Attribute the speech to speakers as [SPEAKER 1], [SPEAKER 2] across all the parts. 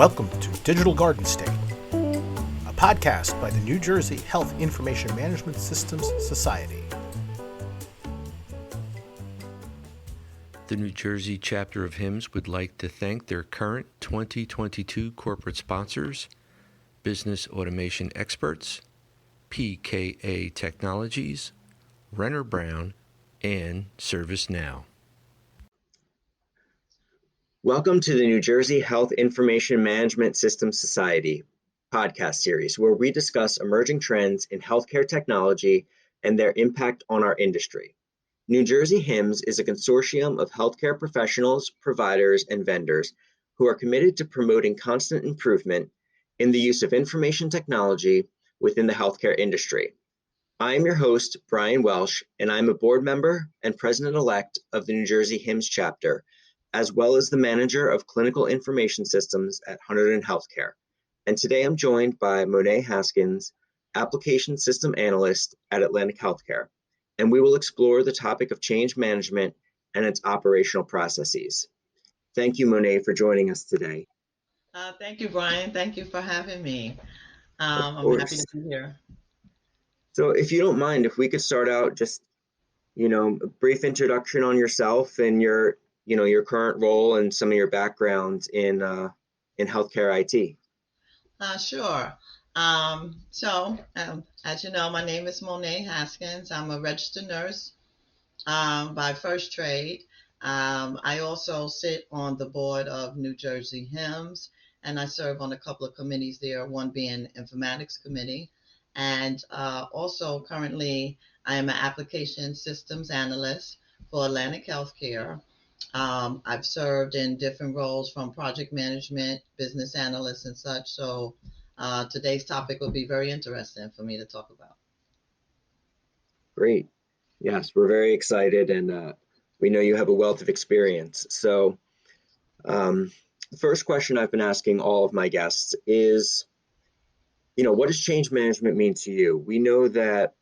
[SPEAKER 1] Welcome to Digital Garden State, a podcast by the New Jersey Health Information Management Systems Society.
[SPEAKER 2] The New Jersey chapter of HIMSS would like to thank their current 2022 corporate sponsors, Business Automation Experts, PKA Technologies, Renner Brown, and ServiceNow.
[SPEAKER 3] Welcome to the New Jersey Health Information Management Systems Society podcast series, where we discuss emerging trends in healthcare technology and their impact on our industry. New Jersey HIMSS is a consortium of healthcare professionals, providers, and vendors who are committed to promoting constant improvement in the use of information technology within the healthcare industry. I am your host, Bryan Welsh, and I'm a board member and president-elect of the New Jersey HIMSS chapter, as well as the manager of clinical information systems at Hunterdon Healthcare. And today I'm joined by Monae Haskins, application system analyst at Atlantic Healthcare. And we will explore the topic of change management and its operational processes. Thank you, Monae, for joining us today.
[SPEAKER 4] Thank you, Bryan. Thank you for having me. I'm happy to be here.
[SPEAKER 3] So if you don't mind, if we could start out just, a brief introduction on yourself and your current role and some of your backgrounds in healthcare IT.
[SPEAKER 4] Sure. As you know, my name is Monae Haskins. I'm a registered nurse by first trade. I also sit on the board of New Jersey HIMSS, and I serve on a couple of committees there, one being Informatics Committee. And also currently, I am an application systems analyst for Atlantic Healthcare. I've served in different roles from project management, business analyst, and such. So today's topic will be very interesting for me to talk about.
[SPEAKER 3] Great. Yes, we're very excited, and we know you have a wealth of experience. So the first question I've been asking all of my guests is, what does change management mean to you? We know that,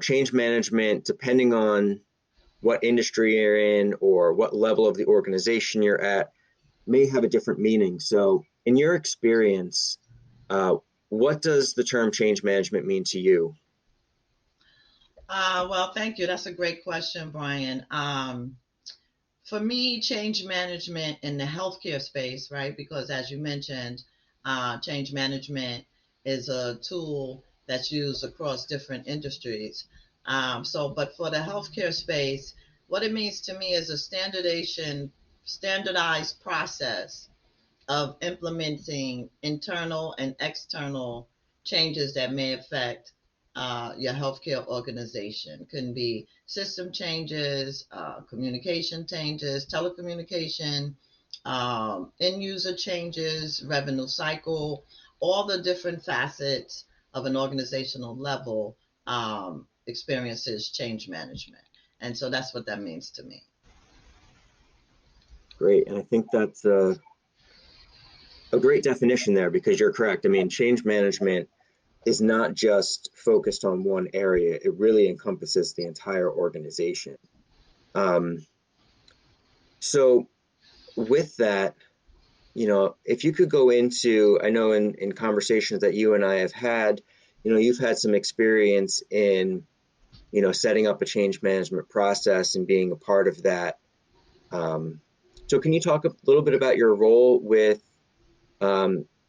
[SPEAKER 3] change management, depending on what industry you're in or what level of the organization you're at, may have a different meaning. So in your experience, what does the term change management mean to you?
[SPEAKER 4] Well, thank you. That's a great question, Bryan. For me, change management in the healthcare space, right? Because as you mentioned, change management is a tool that's used across different industries. But for the healthcare space, what it means to me is a standardized process of implementing internal and external changes that may affect your healthcare organization. Can be system changes, communication changes, telecommunication, end user changes, revenue cycle, all the different facets of an organizational level experiences change management. And so that's what that means to me.
[SPEAKER 3] Great. And I think that's a great definition there, because you're correct. I mean, change management is not just focused on one area. It really encompasses the entire organization. So with that, if you could go into, I know in conversations that you and I have had, you've had some experience in, setting up a change management process and being a part of that. So can you talk a little bit about your role with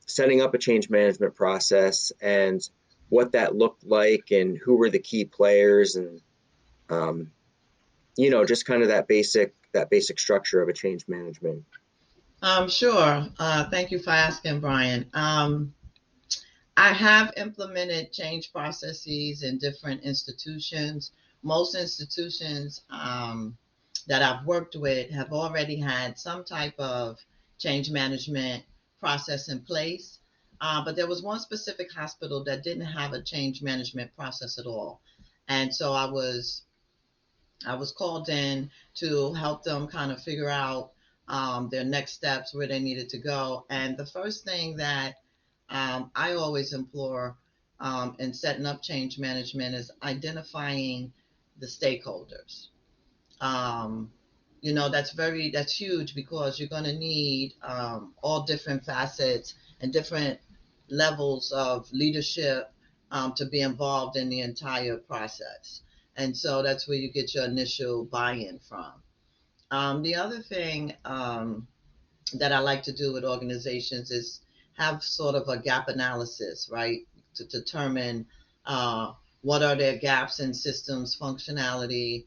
[SPEAKER 3] setting up a change management process and what that looked like and who were the key players and, just kind of that basic structure of a change management?
[SPEAKER 4] Sure. Thank you for asking, Bryan. I have implemented change processes in different institutions. Most institutions that I've worked with have already had some type of change management process in place. But there was one specific hospital that didn't have a change management process at all. And so I was called in to help them kind of figure out their next steps, where they needed to go. And the first thing that I always implore in setting up change management is identifying the stakeholders. that's huge, because you're going to need all different facets and different levels of leadership to be involved in the entire process. And so that's where you get your initial buy-in from. The other thing that I like to do with organizations is have sort of a gap analysis, right? To determine what are their gaps in systems functionality.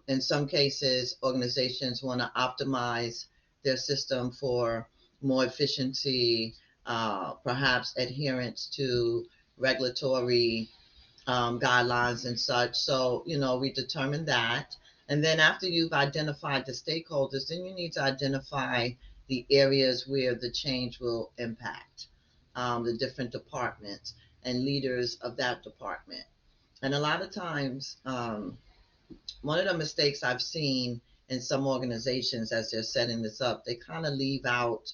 [SPEAKER 4] In some cases, organizations want to optimize their system for more efficiency, perhaps adherence to regulatory guidelines and such. So, we determine that. And then after you've identified the stakeholders, then you need to identify the areas where the change will impact the different departments and leaders of that department. And a lot of times, one of the mistakes I've seen in some organizations as they're setting this up, they kind of leave out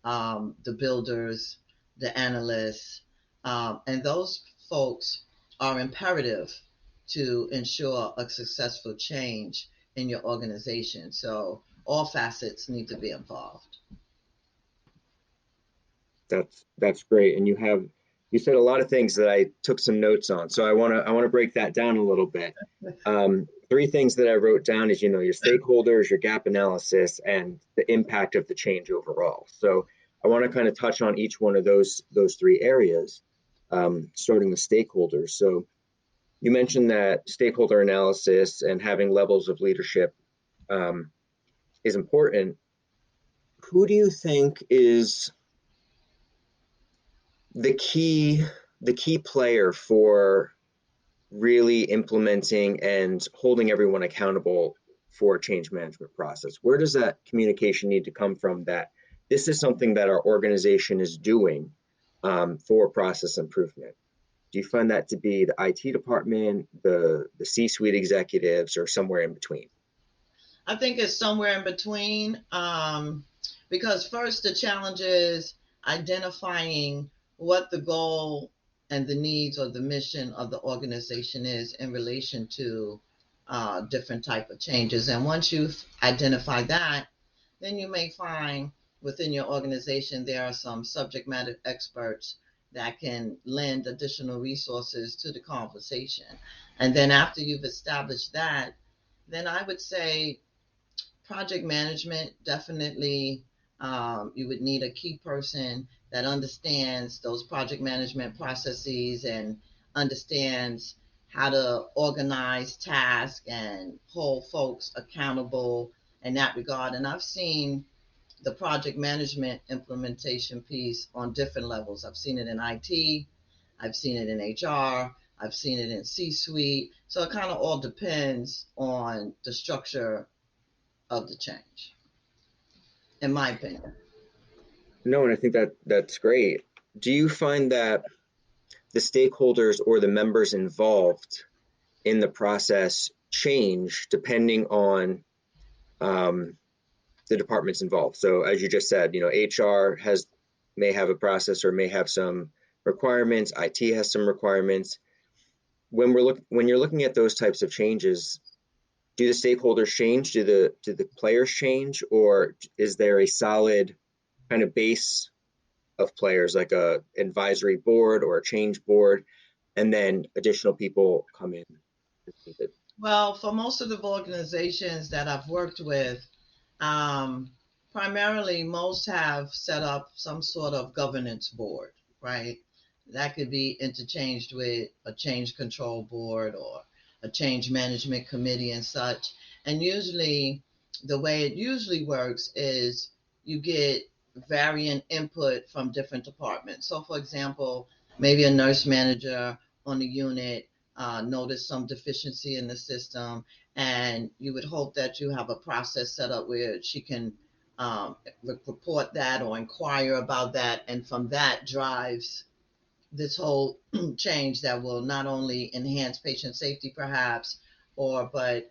[SPEAKER 4] the builders, the analysts, and those folks are imperative to ensure a successful change in your organization. So all facets need to be involved.
[SPEAKER 3] That's great. And you said a lot of things that I took some notes on. So I want to break that down a little bit. 3 things that I wrote down is, your stakeholders, your gap analysis, and the impact of the change overall. So I want to kind of touch on each one of those 3 areas, starting with stakeholders. So you mentioned that stakeholder analysis and having levels of leadership is important. Who do you think is the key player for really implementing and holding everyone accountable for a change management process? Where does that communication need to come from, that this is something that our organization is doing for process improvement? Do you find that to be the IT department, the C-suite executives, or somewhere in between?
[SPEAKER 4] I think it's somewhere in between, because first the challenge is identifying what the goal and the needs or the mission of the organization is in relation to different type of changes. And once you've identified that, then you may find within your organization there are some subject matter experts that can lend additional resources to the conversation. And then after you've established that, then I would say project management, definitely. You would need a key person that understands those project management processes and understands how to organize tasks and hold folks accountable in that regard. And I've seen the project management implementation piece on different levels. I've seen it in IT, I've seen it in HR, I've seen it in C-suite. So it kind of all depends on the structure of the change, in my opinion.
[SPEAKER 3] No, and I think that's great. Do you find that the stakeholders or the members involved in the process change depending on the departments involved? So as you just said, HR may have a process or may have some requirements. IT has some requirements. When you're looking at those types of changes, do the stakeholders change? Do the players change, or is there a solid kind of base of players, like a advisory board or a change board, and then additional people come in?
[SPEAKER 4] Well, for most of the organizations that I've worked with, primarily most have set up some sort of governance board, right? That could be interchanged with a change control board or a change management committee and such. And usually the way it usually works is you get varying input from different departments. So for example, maybe a nurse manager on the unit noticed some deficiency in the system, and you would hope that you have a process set up where she can report that or inquire about that, and from that drives this whole change that will not only enhance patient safety perhaps, but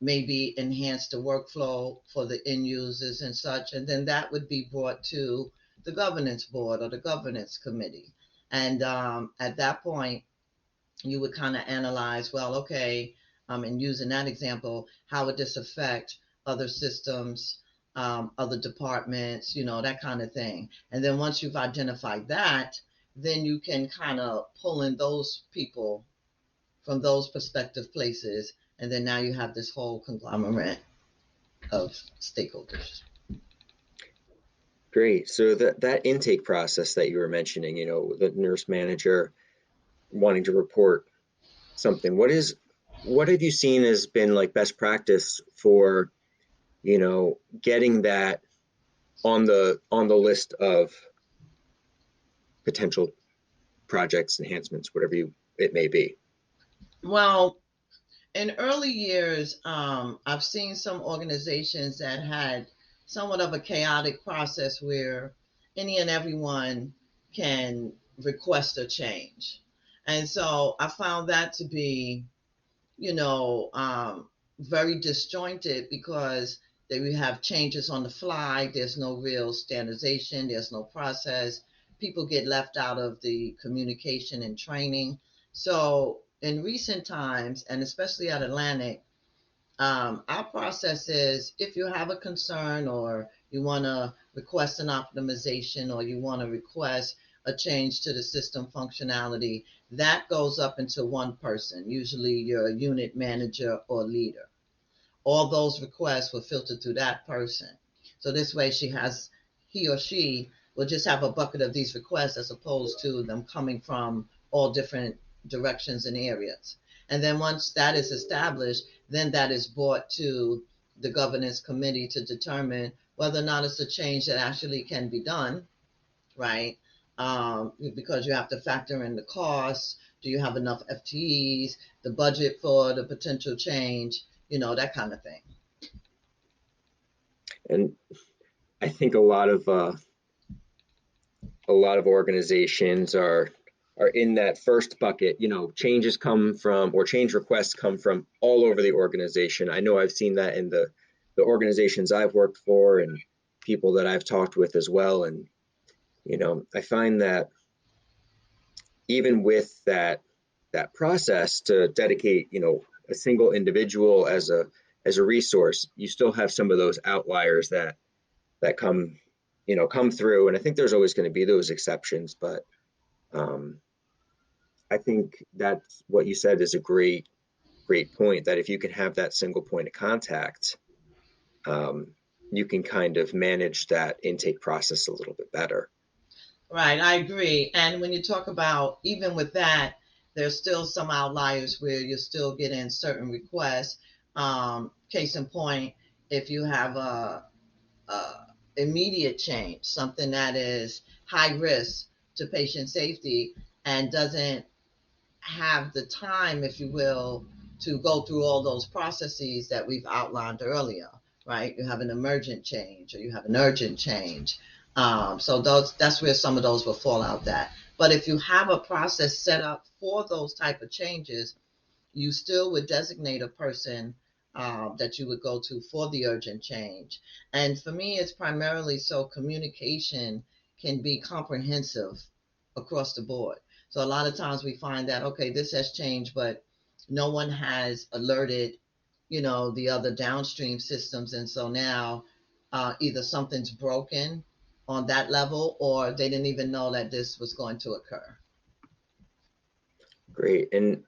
[SPEAKER 4] maybe enhance the workflow for the end users and such. And then that would be brought to the governance board or the governance committee. And at that point, you would kind of analyze, well, okay, and using that example, how would this affect other systems, other departments, that kind of thing. And then once you've identified that, then you can kind of pull in those people from those perspective places. And then now you have this whole conglomerate of stakeholders.
[SPEAKER 3] Great. So that intake process that you were mentioning, the nurse manager wanting to report something, what have you seen as been like best practice for, getting that on the list of potential projects, enhancements, whatever it may be?
[SPEAKER 4] Well, in early years, I've seen some organizations that had somewhat of a chaotic process where any and everyone can request a change. And so I found that to be, very disjointed because they would have changes on the fly. There's no real standardization, there's no process. People get left out of the communication and training. So in recent times, and especially at Atlantic, our process is if you have a concern or you want to request an optimization or you want to request a change to the system functionality, that goes up into one person, usually your unit manager or leader. All those requests will filter through that person. So this way he or she will just have a bucket of these requests as opposed to them coming from all different directions and areas. And then once that is established, then that is brought to the governance committee to determine whether or not it's a change that actually can be done, right? Because you have to factor in the costs. Do you have enough FTEs, the budget for the potential change, that kind of thing.
[SPEAKER 3] And I think a lot of organizations are in that first bucket. Changes come from, or change requests come from all over the organization. I know I've seen that in the organizations I've worked for and people that I've talked with as well. And I find that even with that process to dedicate a single individual as a resource, you still have some of those outliers that come through. And I think there's always going to be those exceptions, but I think that's what you said is a great point, that if you can have that single point of contact, you can kind of manage that intake process a little bit better.
[SPEAKER 4] Right, I agree. And when you talk about, even with that, there's still some outliers where you're still getting certain requests. Case in point, if you have a immediate change, something that is high risk to patient safety and doesn't have the time, if you will, to go through all those processes that we've outlined earlier, right? You have an emergent change or you have an urgent change. So that's where some of those will fall out that. But if you have a process set up for those type of changes, you still would designate a person that you would go to for the urgent change. And for me, it's primarily so communication can be comprehensive across the board. So a lot of times we find that, okay, this has changed, but no one has alerted, the other downstream systems. And so now either something's broken on that level or they didn't even know that this was going to occur.
[SPEAKER 3] Great. And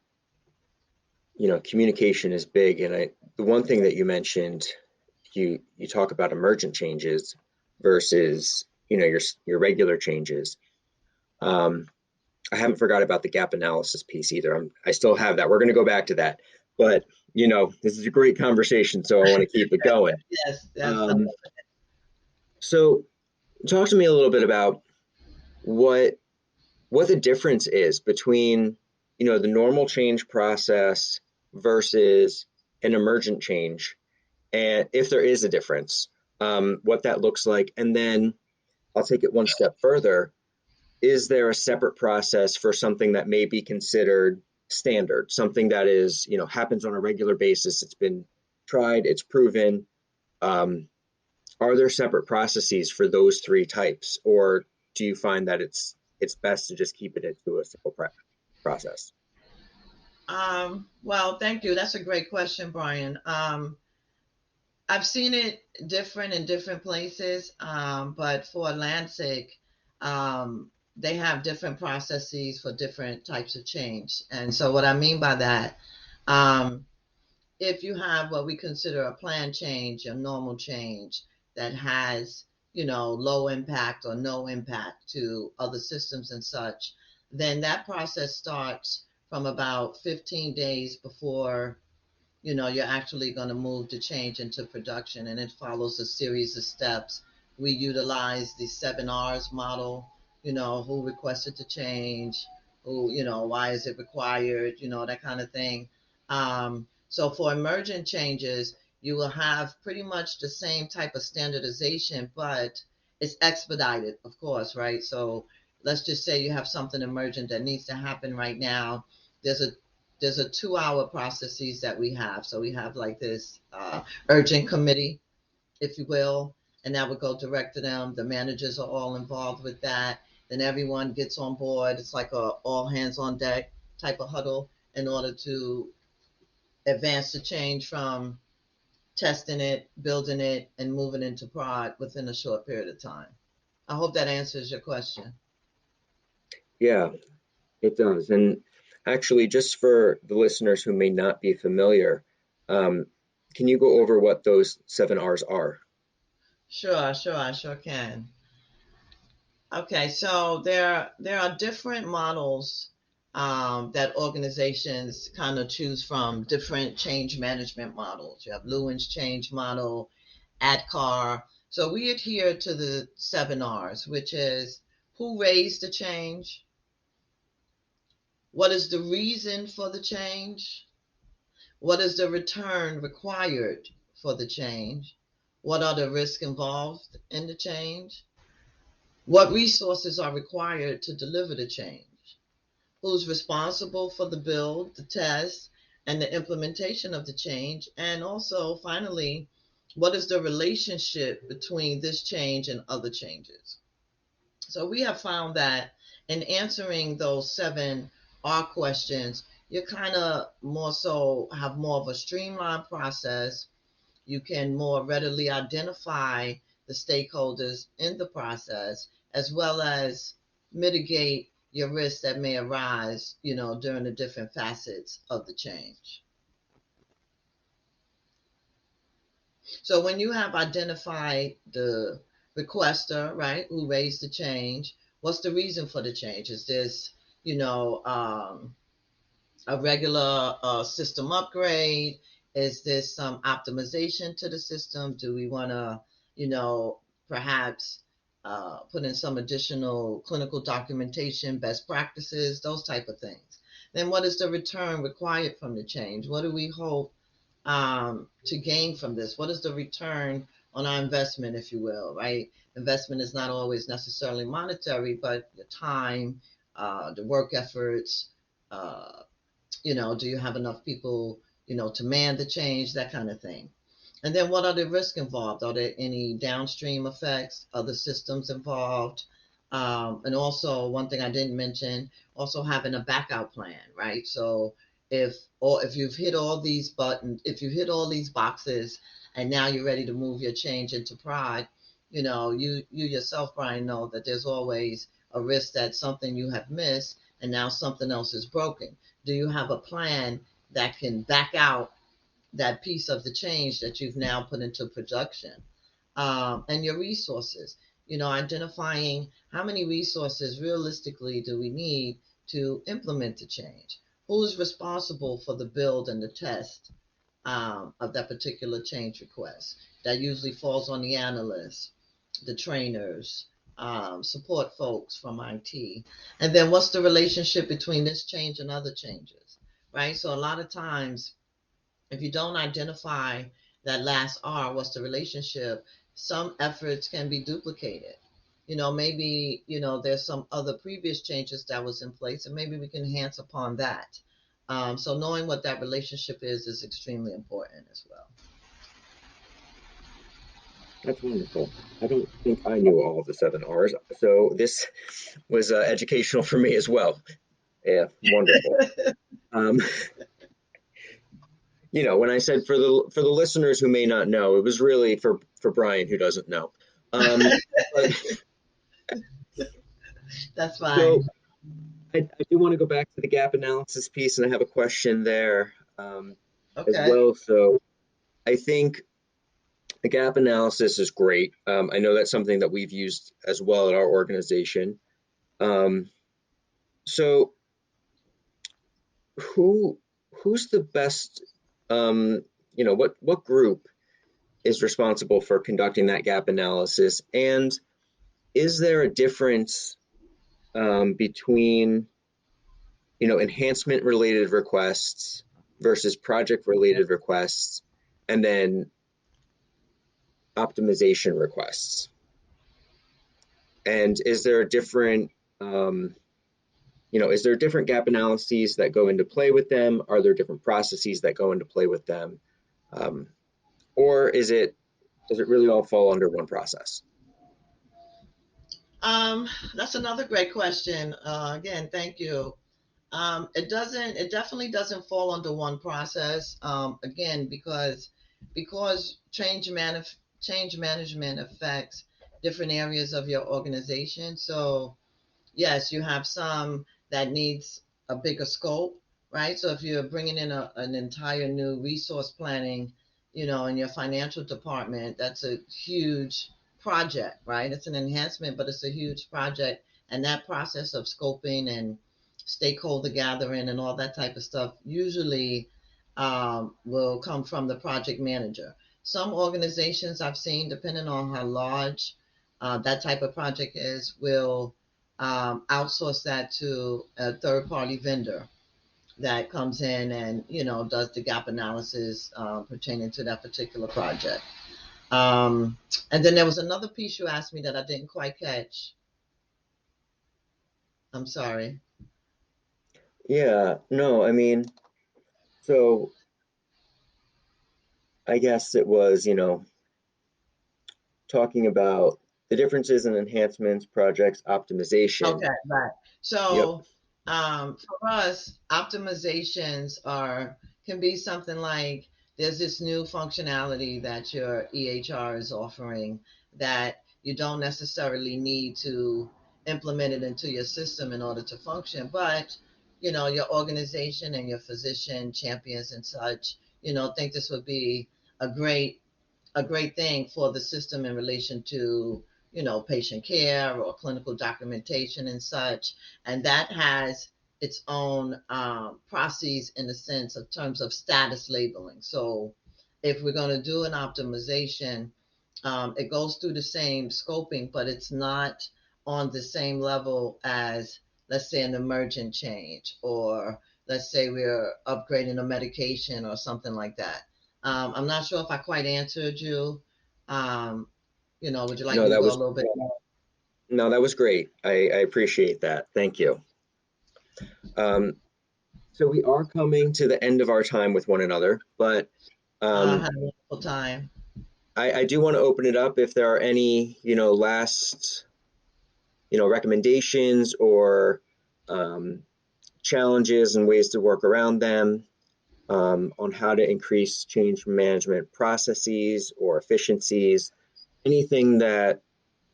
[SPEAKER 3] communication is big. And the one thing that you mentioned, you talk about emergent changes versus, your regular changes. I haven't forgot about the gap analysis piece either. I still have that. We're going to go back to that. But, this is a great conversation, so I want to keep it going.
[SPEAKER 4] Yes.
[SPEAKER 3] So talk to me a little bit about what the difference is between, the normal change process versus an emergent change, and if there is a difference, what that looks like. And then I'll take it one step further. Is there a separate process for something that may be considered standard, something that is, happens on a regular basis? It's been tried, it's proven. Are there separate processes for those three types, or do you find that it's best to just keep it into a simple process?
[SPEAKER 4] Well, thank you. That's a great question, Brian. I've seen it different in different places, but for Atlantic, they have different processes for different types of change. And so, what I mean by that, um, if you have what we consider a planned change, a normal change that has, low impact or no impact to other systems and such, then that process starts from about 15 days before you're actually going to move the change into production, and it follows a series of steps. We utilize the 7 R's model, who requested the change, who, why is it required, that kind of thing. So for emergent changes, you will have pretty much the same type of standardization, but it's expedited, of course, right? So let's just say you have something emergent that needs to happen right now. There's a there's a 2 hour processes that we have. So we have like this urgent committee, if you will, and that would go direct to them. The managers are all involved with that. Then everyone gets on board. It's like a all hands on deck type of huddle in order to advance the change from testing it, building it, and moving into prod within a short period of time. I hope that answers your question.
[SPEAKER 3] Yeah, it does. And actually, just for the listeners who may not be familiar, can you go over what those 7 R's are?
[SPEAKER 4] Sure, I sure can. Okay, so there are different models that organizations kind of choose from, different change management models. You have Lewin's change model, ADKAR. So we adhere to the 7 R's, which is who raised the change, what is the reason for the change, what is the return required for the change, what are the risks involved in the change, what resources are required to deliver the change, who's responsible for the build, the test, and the implementation of the change, and also, finally, what is the relationship between this change and other changes. So we have found that in answering those 7 R questions, you kind of more so have more of a streamlined process. You can more readily identify the stakeholders in the process, as well as mitigate your risks that may arise, during the different facets of the change. So when you have identified the requester, right, who raised the change, what's the reason for the change? Is this, a regular system upgrade? Is this some optimization to the system? Do we want to, perhaps put in some additional clinical documentation, best practices, those type of things? Then what is the return required from the change? What do we hope to gain from this? What is the return on our investment, if you will, right? Investment is not always necessarily monetary, but the time, the work efforts, do you have enough people, to man the change, that kind of thing. And then what are the risks involved? Are there any downstream effects, other systems involved? And also, one thing I didn't mention, also having a backup plan, right? So if you've hit all these buttons, if you hit all these boxes, and now you're ready to move your change into prod, you yourself, Brian, know that there's always a risk that something you have missed and now something else is broken. Do you have a plan that can back out that piece of the change that you've now put into production? And your resources, identifying how many resources realistically do we need to implement the change? Who's responsible for the build and the test of that particular change request? That usually falls on the analysts, the trainers, support folks from IT. And then what's the relationship between this change and other changes, right? So a lot of times, if you don't identify that last R, what's the relationship, some efforts can be duplicated. Maybe, there's some other previous changes that was in place, and maybe we can enhance upon that. So knowing what that relationship is extremely important as well.
[SPEAKER 3] That's wonderful. I don't think I knew all of the 7 R's, so this was educational for me as well. Yeah, wonderful. Um, when I said for the listeners who may not know, it was really for Brian who doesn't know. But
[SPEAKER 4] That's fine.
[SPEAKER 3] so I do want to go back to the gap analysis piece, and I have a question there as
[SPEAKER 4] Okay.
[SPEAKER 3] well. So I think the gap analysis is great. I know that's something that we've used as well at our organization. So who's the best? What group is responsible for conducting that gap analysis, and is there a difference between enhancement related requests versus project related requests, and then optimization requests? And is there a different is there different gap analyses that go into play with them? Are there different processes that go into play with them? Or does it really all fall under one process?
[SPEAKER 4] That's another great question. Again, thank you. It definitely doesn't fall under one process. Again, because change management affects different areas of your organization. So yes, you have some that needs a bigger scope, right? So if you're bringing in an entire new resource planning, in your financial department, that's a huge project, right? It's an enhancement, but it's a huge project. And that process of scoping and stakeholder gathering and all that type of stuff usually will come from the project manager. Some organizations I've seen, depending on how large that type of project is, will outsource that to a third party vendor that comes in and does the gap analysis pertaining to that particular project. And then there was another piece you asked me that I didn't quite catch. I'm sorry.
[SPEAKER 3] Yeah, no, I mean, so I guess it was, talking about the differences in enhancements, projects, optimization.
[SPEAKER 4] Okay, right.
[SPEAKER 3] Yep.
[SPEAKER 4] So for us, optimizations can be something like there's this new functionality that your EHR is offering that you don't necessarily need to implement it into your system in order to function, but your organization and your physician champions and such, think this would be a great a great thing for the system in relation to patient care or clinical documentation and such, and that has its own processes in the sense of terms of status labeling. So if we're going to do an optimization, it goes through the same scoping, but it's not on the same level as, let's say, an emergent change, or let's say we're upgrading a medication or something like that. I'm not sure if I quite answered you. Would you like
[SPEAKER 3] No,
[SPEAKER 4] me to
[SPEAKER 3] that
[SPEAKER 4] go a
[SPEAKER 3] was
[SPEAKER 4] little bit more?
[SPEAKER 3] no, that was great. I appreciate that. Thank you. So we are coming to the end of our time with one another, but
[SPEAKER 4] I
[SPEAKER 3] um,
[SPEAKER 4] had a wonderful time.
[SPEAKER 3] I do want to open it up if there are any, last, recommendations or challenges and ways to work around them, on how to increase change management processes or efficiencies, anything that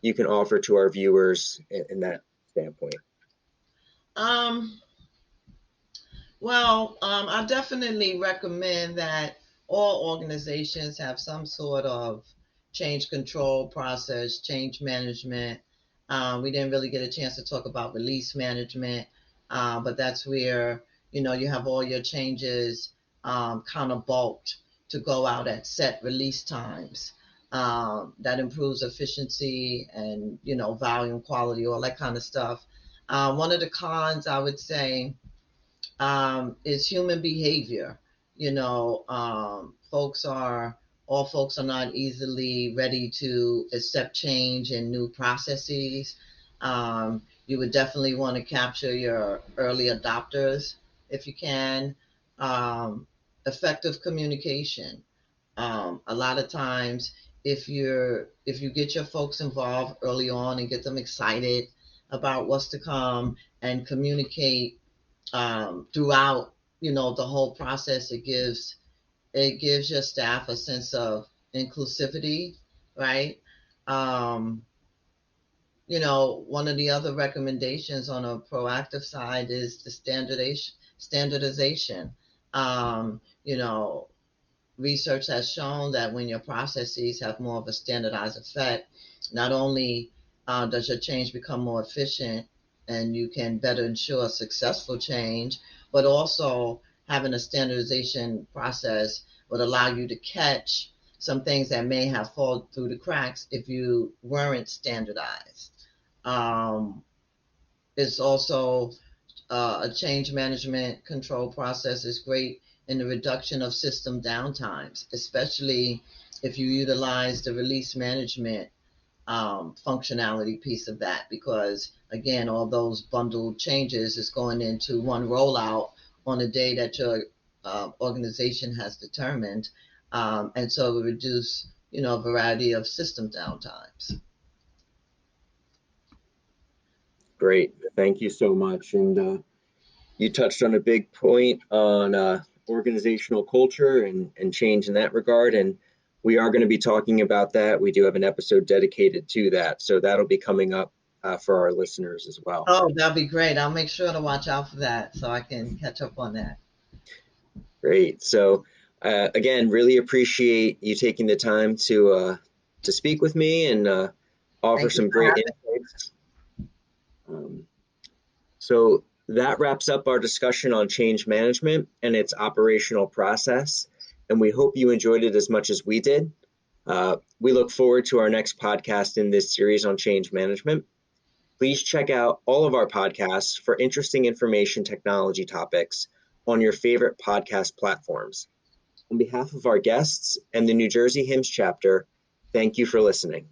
[SPEAKER 3] you can offer to our viewers in that standpoint.
[SPEAKER 4] Um, well, I definitely recommend that all organizations have some sort of change control process, change management. We didn't really get a chance to talk about release management, but that's where you have all your changes kind of bulked to go out at set release times. That improves efficiency and volume, quality, all that kind of stuff. One of the cons I would say is human behavior. All folks are not easily ready to accept change and new processes. You would definitely want to capture your early adopters if you can. Effective communication. A lot of times, if you get your folks involved early on and get them excited about what's to come and communicate throughout the whole process, it gives your staff a sense of inclusivity, right? One of the other recommendations on a proactive side is the standardization. Research has shown that when your processes have more of a standardized effect, not only does your change become more efficient and you can better ensure a successful change, but also having a standardization process would allow you to catch some things that may have fallen through the cracks if you weren't standardized. It's also a change management control process is great in the reduction of system downtimes, especially if you utilize the release management functionality piece of that, because again, all those bundled changes is going into one rollout on a day that your organization has determined. And so it reduce, a variety of system downtimes.
[SPEAKER 3] Great. Thank you so much. And you touched on a big point on organizational culture and change in that regard. And we are going to be talking about that. We do have an episode dedicated to that. So that'll be coming up for our listeners as well.
[SPEAKER 4] Oh, that'll be great. I'll make sure to watch out for that so I can catch up on that.
[SPEAKER 3] Great. So again, really appreciate you taking the time to speak with me and offer some great insights. So that wraps up our discussion on change management and its operational process. And we hope you enjoyed it as much as we did. We look forward to our next podcast in this series on change management. Please check out all of our podcasts for interesting information technology topics on your favorite podcast platforms. On behalf of our guests and the New Jersey HIMSS chapter, thank you for listening.